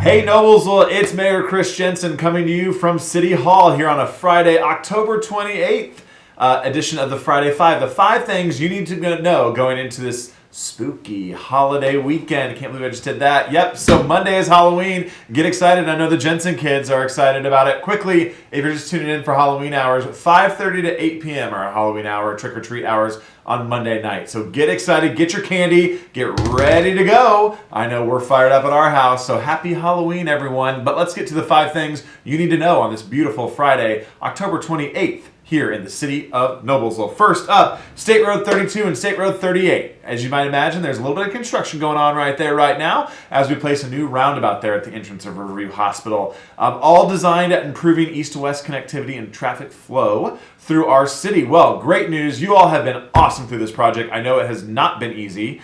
Hey Noblesville, it's Mayor Chris Jensen coming to you from City Hall here on a Friday, October 28th edition of the Friday Five. The 5 things you need to know going into this spooky holiday weekend. Can't believe I just did that. Yep, so Monday is Halloween. Get excited. I know the Jensen kids are excited about it. Quickly, if you're just tuning in for Halloween hours, 5:30 to 8 p.m. are our Halloween hour, trick-or-treat hours on Monday night. So get excited, get your candy, get ready to go. I know we're fired up at our house, so happy Halloween, everyone. But let's get to the 5 things you need to know on this beautiful Friday, October 28th. Here in the city of Noblesville. First up, State Road 32 and State Road 38. As you might imagine, there's a little bit of construction going on right there right now as we place a new roundabout there at the entrance of Riverview Hospital. All designed at improving east to west connectivity and traffic flow through our city. Well, great news. You all have been awesome through this project. I know it has not been easy.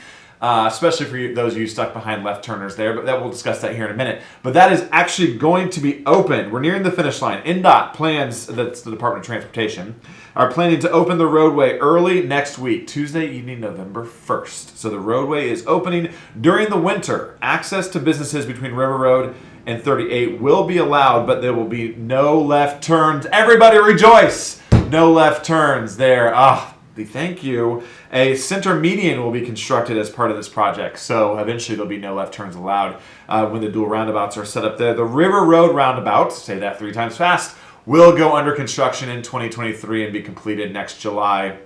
Especially for those of you stuck behind left turners there, but we'll discuss that here in a minute. But that is actually going to be open. We're nearing the finish line. NDOT plans, that's the Department of Transportation, are planning to open the roadway early next week, Tuesday evening, November 1st. So the roadway is opening during the winter. Access to businesses between River Road and 38 will be allowed, but there will be no left turns. Everybody rejoice! No left turns there. Thank you. A center median will be constructed as part of this project, so eventually there'll be no left turns allowed when the dual roundabouts are set up there. The River Road roundabout, say that 3 times fast, will go under construction in 2023 and be completed next July.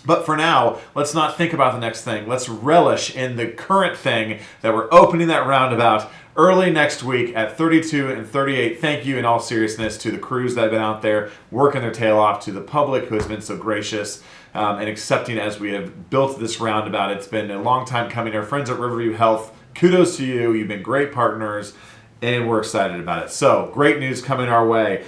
But for now, let's not think about the next thing. Let's relish in the current thing that we're opening that roundabout early next week at 32 and 38. Thank you in all seriousness to the crews that have been out there working their tail off, to the public who has been so gracious and accepting as we have built this roundabout. It's been a long time coming. Our friends at Riverview Health, kudos to you. You've been great partners, and we're excited about it. So, great news coming our way.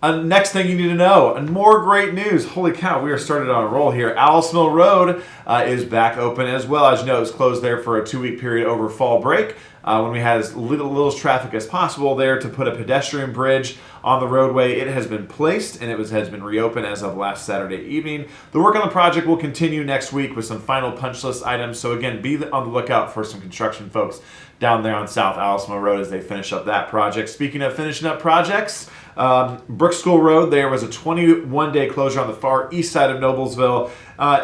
Next thing you need to know, and more great news. Holy cow, we are started on a roll here. ALLISONVILLE Road is back open as well. As you know, it was closed there for a 2-week period over fall break when we had as little traffic as possible there to put a pedestrian bridge on the roadway. It has been placed and has been reopened as of last Saturday evening. The work on the project will continue next week with some final punch list items. So again, be on the lookout for some construction folks down there on South ALLISONVILLE Road as they finish up that project. Speaking of finishing up projects, Brook School Road, there was a 21-day closure on the far east side of Noblesville.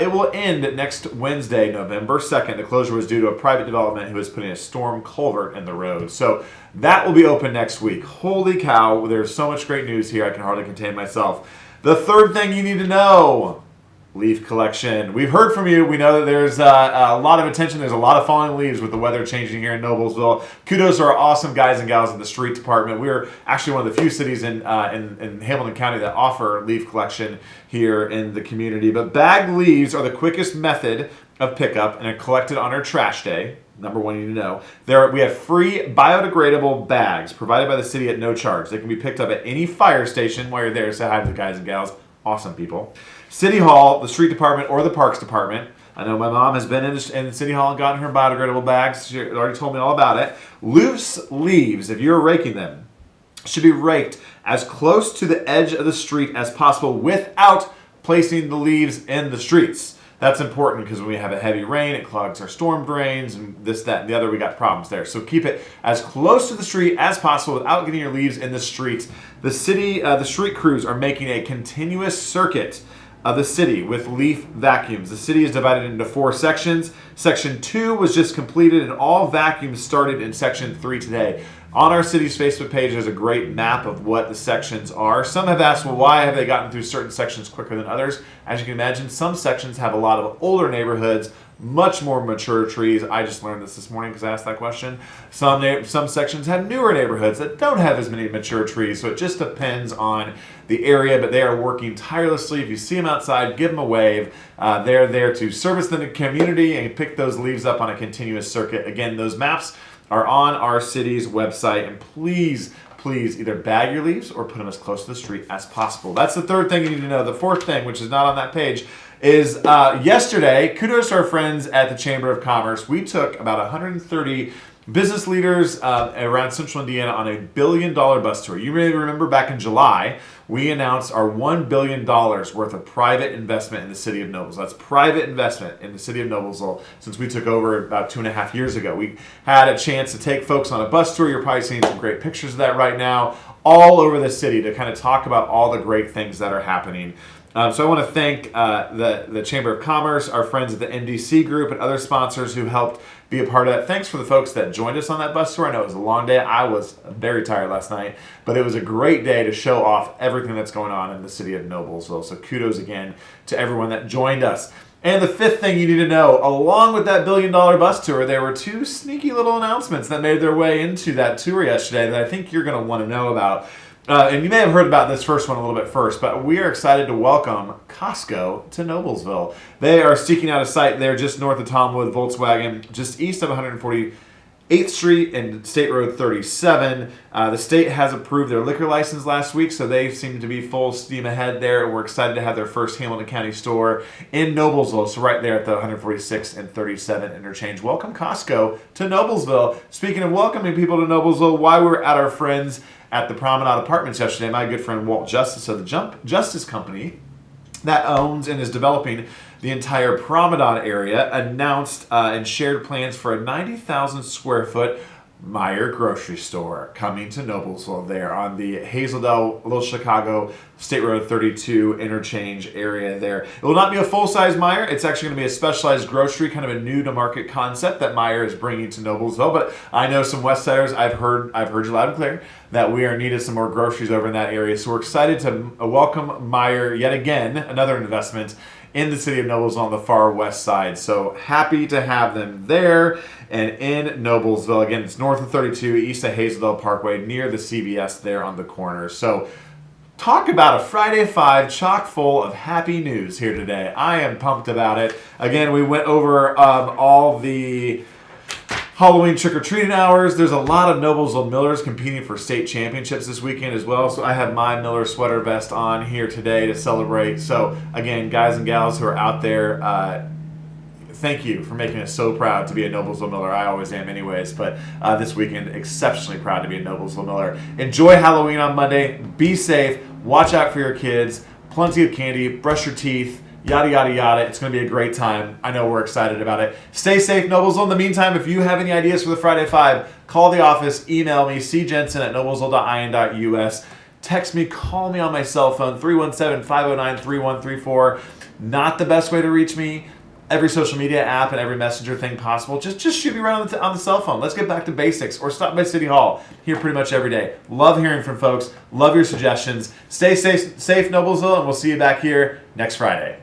It will end next Wednesday, November 2nd. The closure was due to a private development who is putting a storm culvert in the road. So that will be open next week. Holy cow, there's so much great news here, I can hardly contain myself. The third thing you need to know, leaf collection. We've heard from you. We know that there's a lot of attention. There's a lot of falling leaves with the weather changing here in Noblesville. Kudos to our awesome guys and gals in the street department. We're actually one of the few cities in Hamilton County that offer leaf collection here in the community. But bagged leaves are the quickest method of pickup and are collected on our trash day. Number one, you need to know. We have free biodegradable bags provided by the city at no charge. They can be picked up at any fire station while you're there. Say hi to the guys and gals. Awesome people. City Hall, the street department, or the parks department. I know my mom has been in City Hall and gotten her biodegradable bags. She already told me all about it. Loose leaves, if you're raking them, should be raked as close to the edge of the street as possible without placing the leaves in the streets. That's important because when we have a heavy rain, it clogs our storm drains and this, that, and the other. We got problems there. So keep it as close to the street as possible without getting your leaves in the streets. The street crews are making a continuous circuit of the city with leaf vacuums. The city is divided into 4 sections. Section 2 was just completed and all vacuums started in Section 3 today. On our city's Facebook page, there's a great map of what the sections are. Some have asked, well, why have they gotten through certain sections quicker than others? As you can imagine, some sections have a lot of older neighborhoods, much more mature trees. I just learned this morning because I asked that question. Some sections have newer neighborhoods that don't have as many mature trees, so it just depends on the area, but they are working tirelessly. If you see them outside, give them a wave. They're there to service the community and pick those leaves up on a continuous circuit. Again, those maps are on our city's website, and please either bag your leaves or put them as close to the street as possible. That's the third thing you need to know. The fourth thing, which is not on that page, is yesterday, kudos to our friends at the Chamber of Commerce. We took about 130 business leaders around Central Indiana on a $1 billion bus tour. You may remember back in July, we announced our $1 billion worth of private investment in the city of Noblesville. That's private investment in the city of Noblesville since we took over about 2.5 years ago. We had a chance to take folks on a bus tour. You're probably seeing some great pictures of that right now, all over the city to kind of talk about all the great things that are happening. So I want to thank the Chamber of Commerce, our friends at the NDC Group, and other sponsors who helped be a part of that. Thanks for the folks that joined us on that bus tour. I know it was a long day. I was very tired last night, but it was a great day to show off everything that's going on in the city of Noblesville. So kudos again to everyone that joined us. And the fifth thing you need to know, along with that $1 billion bus tour, there were two sneaky little announcements that made their way into that tour yesterday that I think you're going to want to know about. And you may have heard about this first one a little bit first, but we are excited to welcome Costco to Noblesville. They are seeking out a site there just north of Tomwood Volkswagen, just east of 148th Street and State Road 37. The state has approved their liquor license last week, so they seem to be full steam ahead there. We're excited to have their first Hamilton County store in Noblesville, so right there at the 146 and 37 interchange. Welcome, Costco, to Noblesville. Speaking of welcoming people to Noblesville, while we were at our friends at the Promenade Apartments yesterday, my good friend Walt Justice of the Jump Justice Company that owns and is developing the entire Promenade area announced and shared plans for a 90,000 square foot Meijer grocery store coming to Noblesville there on the Hazeldale, Little Chicago, State Road 32 interchange area there. It will not be a full-size Meijer. It's actually going to be a specialized grocery, kind of a new-to-market concept that Meijer is bringing to Noblesville. But I know some Westsiders, I've heard you loud and clear, that we are needed some more groceries over in that area. So we're excited to welcome Meijer yet again, another investment in the city of Noblesville on the far west side. So happy to have them there and in Noblesville. Again, it's north of 32, east of Hazeldale Parkway, near the CVS there on the corner. So talk about a Friday 5 chock full of happy news here today. I am pumped about it. Again, we went over all the Halloween trick-or-treating hours. There's a lot of Noblesville Millers competing for state championships this weekend as well. So I have my Miller sweater vest on here today to celebrate. So again, guys and gals who are out there, thank you for making us so proud to be a Noblesville Miller. I always am anyways, but this weekend, exceptionally proud to be a Noblesville Miller. Enjoy Halloween on Monday. Be safe. Watch out for your kids. Plenty of candy. Brush your teeth. Yada, yada, yada. It's going to be a great time. I know we're excited about it. Stay safe, Noblesville. In the meantime, if you have any ideas for the Friday 5, call the office, email me, cjensen@noblesville.in.us. Text me, call me on my cell phone, 317-509-3134. Not the best way to reach me. Every social media app and every messenger thing possible. Just shoot me right on the cell phone. Let's get back to basics. Or stop by City Hall here pretty much every day. Love hearing from folks. Love your suggestions. Stay safe, Noblesville, and we'll see you back here next Friday.